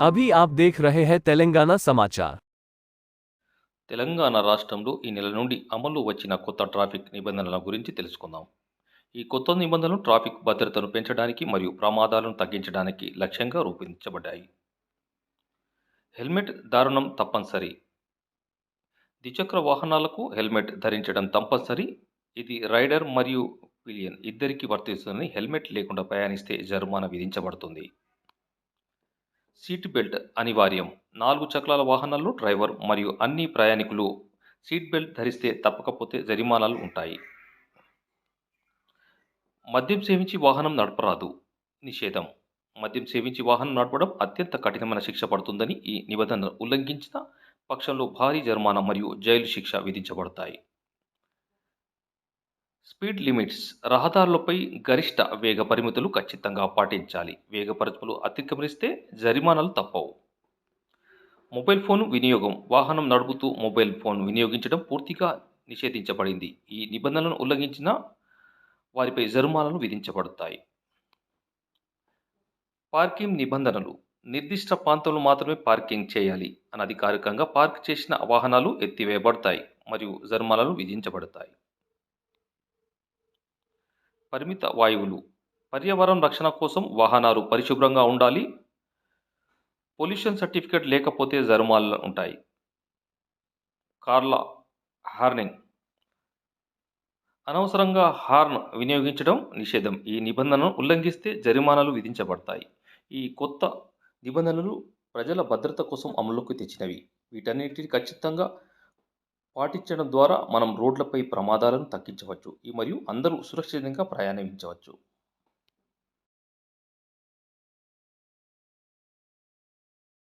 अभी आप देख रहे हैं तेलंगाना समाचार। తెలంగాణ రాష్ట్రంలో ఈ నెల నుండి అమలు వచ్చిన కొత్త ట్రాఫిక్ నిబంధనల గురించి తెలుసుకుందాం. ఈ కొత్త నిబంధనలు ట్రాఫిక్ భద్రతను పెంచడానికి మరియు ప్రమాదాలను తగ్గించడానికి లక్ష్యంగా రూపొందించబడ్డాయి. హెల్మెట్ ధారణం తప్పనిసరి. ద్విచక్ర వాహనాలకు హెల్మెట్ ధరించడం తప్పనిసరి. ఇది రైడర్ మరియు పిలియన్ ఇద్దరికీ వర్తిస్తుందని హెల్మెట్ లేకుండా ప్రయాణిస్తే జరిమానా విధించబడుతుంది. సీట్ బెల్ట్ అనివార్యం. 4 చక్రాల వాహనాల్లో డ్రైవర్ మరియు అన్ని ప్రయాణికులు సీట్ బెల్ట్ ధరిస్తే తప్పకపోతే జరిమానాలు ఉంటాయి. మద్యం సేవించి వాహనం నడపరాదు. నిషేధం. మద్యం సేవించి వాహనం నడపడం అత్యంత కఠినమైన శిక్ష పడుతుందని ఈ నిబంధనలు ఉల్లంఘించిన పక్షంలో భారీ జరిమానా మరియు జైలు శిక్ష విధించబడతాయి. Speed limits. రహదారులపై గరిష్ట వేగ పరిమితులు ఖచ్చితంగా పాటించాలి. వేగ పరిమితులు అతిక్రమిస్తే జరిమానాలు తప్పవు. మొబైల్ ఫోన్ వినియోగం. వాహనం నడుపుతూ మొబైల్ ఫోన్ వినియోగించడం పూర్తిగా నిషేధించబడింది. ఈ నిబంధనలను ఉల్లంఘించిన వారిపై జరిమానాలు విధించబడతాయి. పార్కింగ్ నిబంధనలు. నిర్దిష్ట ప్రాంతంలో మాత్రమే పార్కింగ్ చేయాలి. అనధికారికంగా పార్క్ చేసిన వాహనాలు ఎత్తివేయబడతాయి మరియు జరిమానాలు విధించబడతాయి. పరిమిత వాయువులు. పర్యావరణ రక్షణ కోసం వాహనాలు పరిశుభ్రంగా ఉండాలి. పొల్యూషన్ సర్టిఫికేట్ లేకపోతే జరిమానాలు ఉంటాయి. కార్ల హార్నింగ్. అనవసరంగా హార్న్ వినియోగించడం నిషేధం. ఈ నిబంధనను ఉల్లంఘిస్తే జరిమానాలు విధించబడతాయి. ఈ కొత్త నిబంధనలు ప్రజల భద్రత కోసం అమలులోకి తెచ్చినవి. వీటన్నిటిని ఖచ్చితంగా పాటించడం ద్వారా మనం రోడ్లపై ప్రమాదాలను తగ్గించవచ్చు మరియు అందరూ సురక్షితంగా ప్రయాణించవచ్చు.